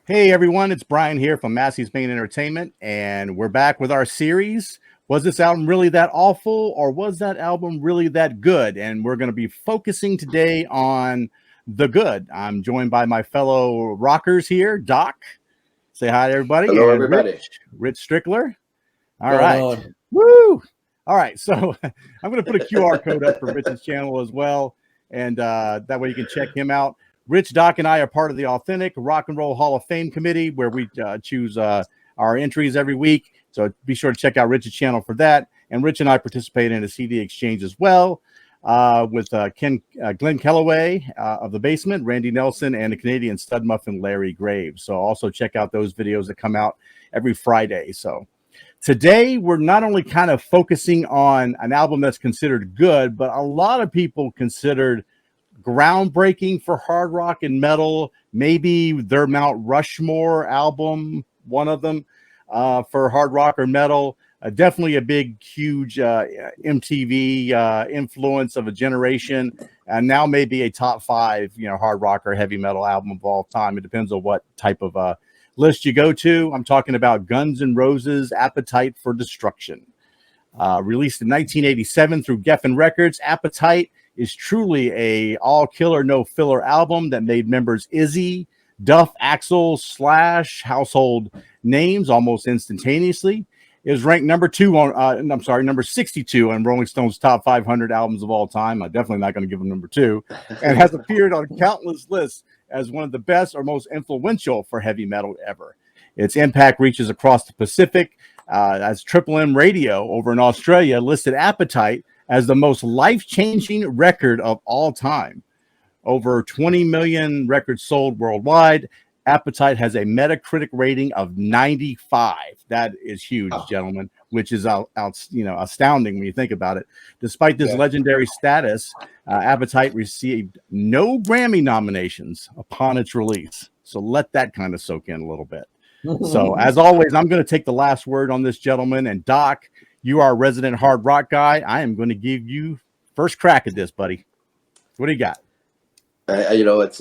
Hey everyone, it's Brian here from Massey's Main Entertainment, and we're back with our series. Was this album really that awful, or was that album really that good? And we're going to be focusing today on the good. I'm joined by my fellow rockers here, Doc. Say hi to everybody, Hello, and everybody. Rich Strickler. All Going right, on. woo! All right, so I'm going to put a QR code up for Rich's channel as well, and that way you can check him out. Rich, Doc, and I are part of the Authentic Rock and Roll Hall of Fame Committee, where we choose our entries every week. So be sure to check out Rich's channel for that. And Rich and I participate in a CD exchange as well with Glenn Kellaway of The Basement, Randy Nelson, and the Canadian stud muffin Larry Graves. So also check out those videos that come out every Friday. So today, we're not only kind of focusing on an album that's considered good, but a lot of people considered groundbreaking for hard rock and metal, maybe their Mount Rushmore album, one of them for hard rock or metal. Definitely a big, huge MTV influence of a generation, and now maybe a top five, hard rock or heavy metal album of all time. It depends on what type of list you go to. I'm talking about Guns N' Roses' Appetite for Destruction. Released in 1987 through Geffen Records, Appetite is truly a all-killer, no-filler album that made members Izzy, Duff, Axl, Slash household names almost instantaneously. It was ranked number 62 on Rolling Stone's top 500 albums of all time. I'm definitely not going to give them number 2, and has appeared on countless lists as one of the best or most influential for heavy metal ever. Its impact reaches across the Pacific, as Triple M Radio over in Australia listed Appetite as the most life-changing record of all time. Over 20 million records sold worldwide. Appetite has a Metacritic rating of 95. That is huge, gentlemen, which is astounding when you think about it. Despite this legendary status, Appetite received no Grammy nominations upon its release. So let that kind of soak in a little bit. So, as always, I'm going to take the last word on this, gentleman. And Doc, you are a resident hard rock guy. I am going to give you first crack at this, buddy. What do you got? It's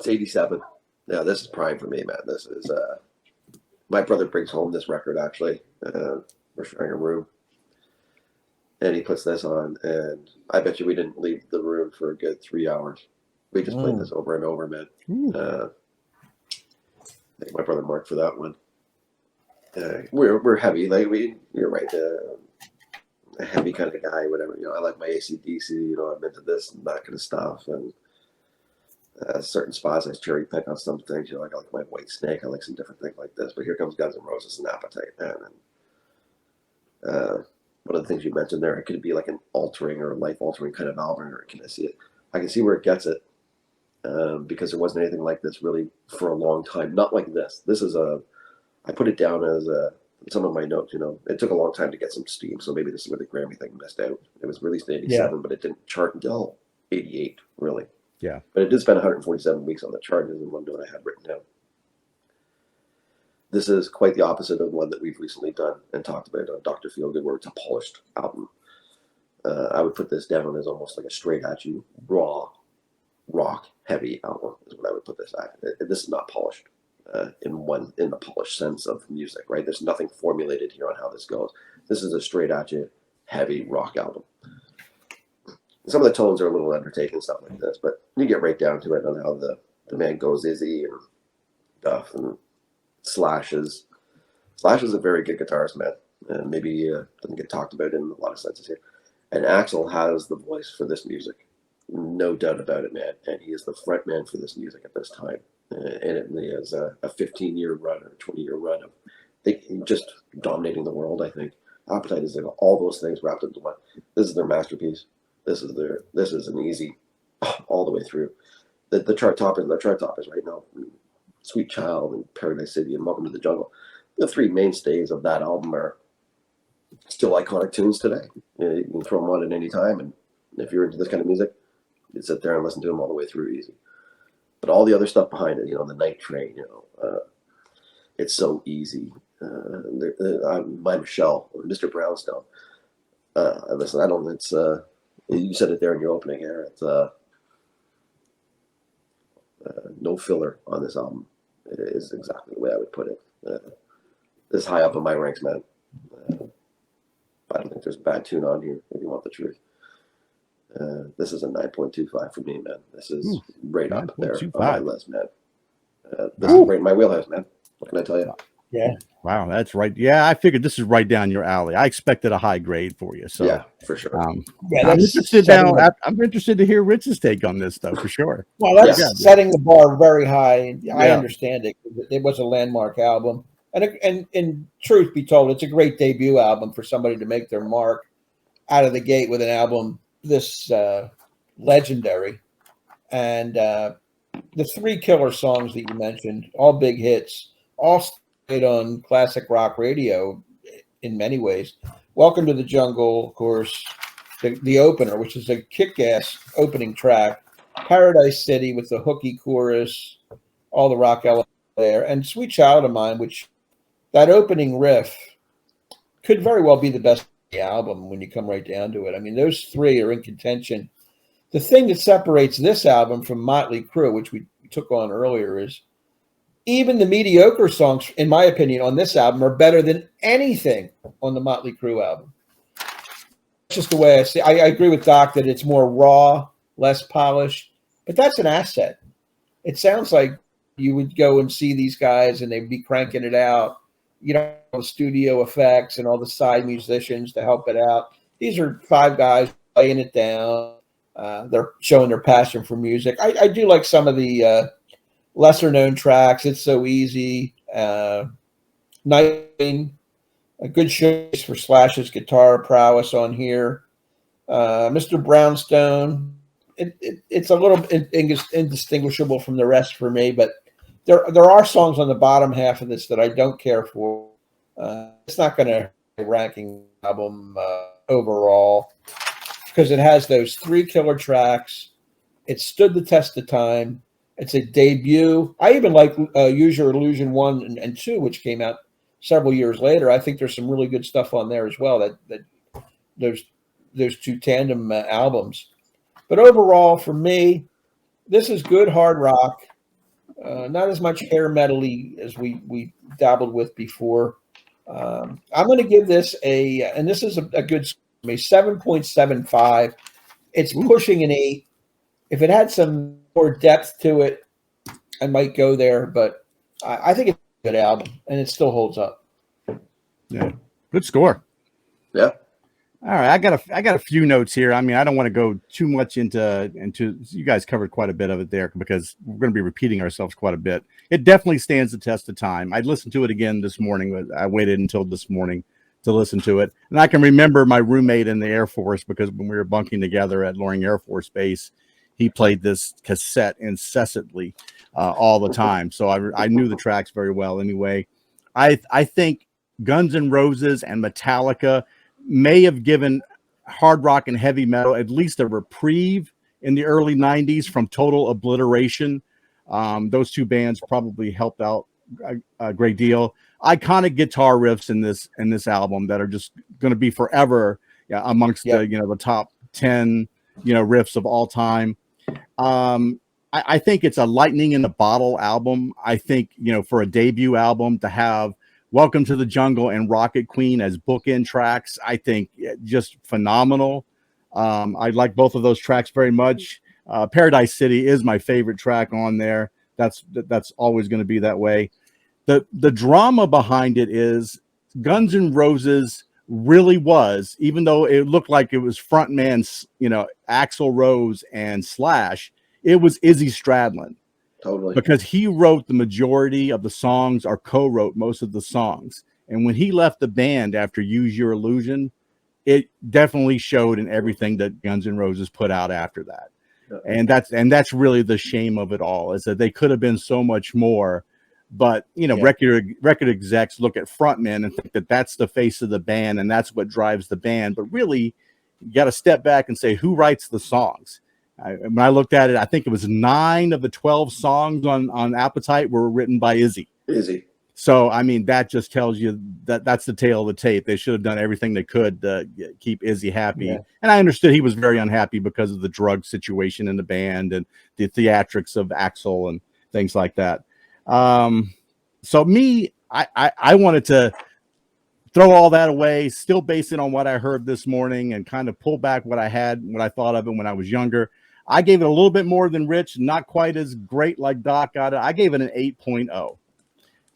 87. Yeah, this is prime for me, man. This is my brother brings home this record actually. We're sharing a room, and he puts this on, and I bet you we didn't leave the room for a good 3 hours. We just played this over and over, man. I think my brother marked for that one. We're heavy, like you're right. A heavy kind of guy, whatever. I like my AC/DC. I'm into this and that kind of stuff, and certain spots I cherry pick on some things. I like my White Snake. I like some different things like this. But here comes Guns N' Roses and Appetite, man. And one of the things you mentioned there, it could be like an altering or life-altering kind of album, or can I see it? I can see where it gets it. Because there wasn't anything like this really for a long time. Not like this. This is I put it down as some of my notes. It took a long time to get some steam, so maybe this is where the Grammy thing missed out. It was released in 87, but it didn't chart until 88, really. Yeah. But it did spend 147 weeks on the chart, is the one note I had written down. This is quite the opposite of one that we've recently done and talked about on Dr. Feelgood, where it's a polished album. I would put this down as almost like a straight at you, raw, rock heavy album is what I would put this at. This is not polished in the polished sense of music, right? There's nothing formulated here on how this goes. This is a straight at you heavy rock album. Some of the tones are a little undertaken, stuff like this, but you get right down to it on how the man goes. Izzy and Duff and Slash is a very good guitarist, man, and maybe doesn't get talked about in a lot of senses here. And Axl has the voice for this music. No doubt about it, man. And he is the front man for this music at this time. And it is a 15-year run or a 20-year run of just dominating the world, I think. Appetite is like all those things wrapped into one. This is their masterpiece. This is an easy all the way through. The chart toppers right now. Sweet Child and Paradise City and Welcome to the Jungle. The three mainstays of that album are still iconic tunes today. You can throw them on at any time, and if you're into this kind of music, you sit there and listen to them all the way through easy. But all the other stuff behind it, the Night Train, it's so easy. My Michelle, Mr. Brownstone. Listen, I don't. It's you said it there in your opening here. It's No filler on this album. It is exactly the way I would put it. This is high up in my ranks, man. I don't think there's a bad tune on here, if you want the truth. This is a 9.25 for me, man. This is right up there on my list, man. This is right in my wheelhouse, man. What can I tell you? Yeah. Wow, that's right. Yeah, I figured this is right down your alley. I expected a high grade for you. So yeah, for sure. Yeah, I'm interested to hear Rich's take on this, though, for sure. Well, that's setting the bar very high. I understand it. It was a landmark album. And in truth be told, it's a great debut album for somebody to make their mark out of the gate with an album this legendary. And the three killer songs that you mentioned, all big hits, all stayed on classic rock radio in many ways. Welcome to the Jungle, of course, the opener, which is a kick-ass opening track. Paradise City with the hooky chorus, all the rock elements there. And Sweet Child of Mine, which that opening riff could very well be the best of the album when you come right down to it. I mean, those three are in contention. The thing that separates this album from Motley Crue, which we took on earlier, is even the mediocre songs, in my opinion, on this album are better than anything on the Motley Crue album. It's just the way I see it. I agree with Doc that it's more raw, less polished, but that's an asset. It sounds like you would go and see these guys and they'd be cranking it out. You know, the studio effects and all the side musicians to help it out. These are five guys laying it down. They're showing their passion for music. I do like some of the lesser known tracks. It's So Easy. Night, a good showcase for Slash's guitar prowess on here. Mr. Brownstone. It's a little indistinguishable from the rest for me, but there are songs on the bottom half of this that I don't care for. It's not going to be a ranking album overall because it has those three killer tracks. It stood the test of time. It's a debut. I even like Use Your Illusion 1 and 2, which came out several years later. I think there's some really good stuff on there as well. That those two tandem albums. But overall, for me, this is good hard rock. Not as much hair metal-y as we dabbled with before. I'm going to give this and this is a good score, a 7.75. It's pushing an 8. If it had some more depth to it, I might go there. But I think it's a good album, and it still holds up. Yeah, good score. Yeah. All right, I got a few notes here. I mean, I don't want to go too much into. You guys covered quite a bit of it there because we're going to be repeating ourselves quite a bit. It definitely stands the test of time. I listened to it again this morning, but I waited until this morning to listen to it, and I can remember my roommate in the Air Force because when we were bunking together at Loring Air Force Base, he played this cassette incessantly all the time. So I knew the tracks very well. Anyway, I think Guns N' Roses and Metallica may have given hard rock and heavy metal at least a reprieve in the early 90s from total obliteration. Those two bands probably helped out a great deal. Iconic guitar riffs in this album that are just going to be forever amongst the top 10 riffs of all time. I think it's a lightning in a bottle album. I think for a debut album to have Welcome to the Jungle and Rocket Queen as bookend tracks, I think just phenomenal. I like both of those tracks very much. Paradise City is my favorite track on there. That's always going to be that way. The drama behind it is Guns N' Roses really was, even though it looked like it was frontman, Axl Rose and Slash, it was Izzy Stradlin. Totally. Because he wrote the majority of the songs or co-wrote most of the songs. And when he left the band after Use Your Illusion, it definitely showed in everything that Guns N' Roses put out after that. Yeah. And that's really the shame of it all, is that they could have been so much more. But, record execs look at frontmen and think that that's the face of the band and that's what drives the band. But really, you got to step back and say, who writes the songs? When I looked at it, I think it was 9 of the 12 songs on Appetite were written by Izzy. So, I mean, that just tells you that that's the tail of the tape. They should have done everything they could to keep Izzy happy. Yeah. And I understood he was very unhappy because of the drug situation in the band and the theatrics of Axl and things like that. So me, I wanted to throw all that away, still base it on what I heard this morning and kind of pull back what I thought of it when I was younger. I gave it a little bit more than Rich, not quite as great like Doc got it. I gave it an 8.0.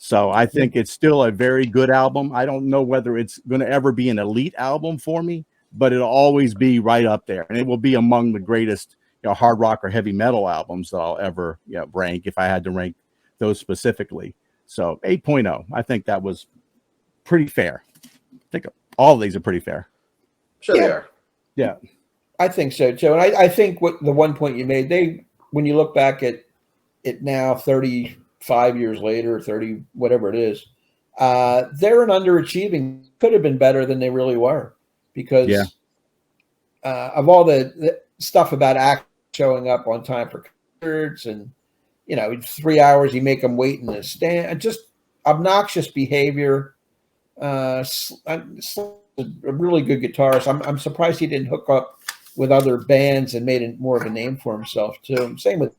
So I think it's still a very good album. I don't know whether it's going to ever be an elite album for me, but it'll always be right up there. And it will be among the greatest, hard rock or heavy metal albums that I'll ever rank if I had to rank those specifically. So 8.0, I think that was pretty fair. I think all of these are pretty fair. Sure they are. Yeah. I think so, Joe. And I think what the one point you made, when you look back at it now, 35 years later, 30, whatever it is, they're an underachieving, could have been better than they really were because of all the stuff about act showing up on time for concerts and, 3 hours, you make them wait in the stand, just obnoxious behavior. A really good guitarist. I'm surprised he didn't hook up with other bands and made more of a name for himself too. Same with,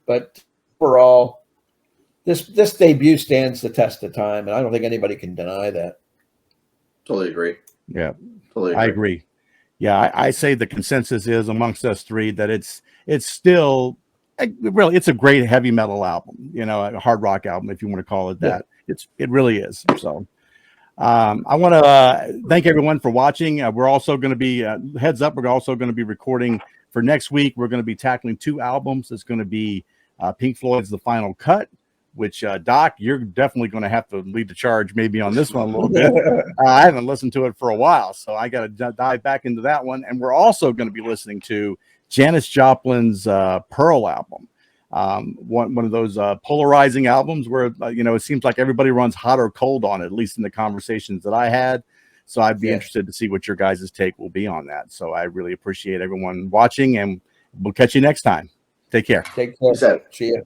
but overall, this debut stands the test of time, and I don't think anybody can deny that. Totally agree. Yeah, Totally I agree. Yeah, I say the consensus is amongst us three that it's still really, it's a great heavy metal album, a hard rock album, if you want to call it that. It really is. So I want to thank everyone for watching. We're also going to be heads up. We're also going to be recording for next week. We're going to be tackling 2 albums. It's going to be Pink Floyd's The Final Cut, which Doc, you're definitely going to have to lead the charge maybe on this one a little bit. I haven't listened to it for a while, so I got to dive back into that one. And we're also going to be listening to Janis Joplin's Pearl album. One of those polarizing albums where it seems like everybody runs hot or cold on it, at least in the conversations that I had. So I'd be interested to see what your guys' take will be on that. So I really appreciate everyone watching, and we'll catch you next time. Take care. Take care. See ya.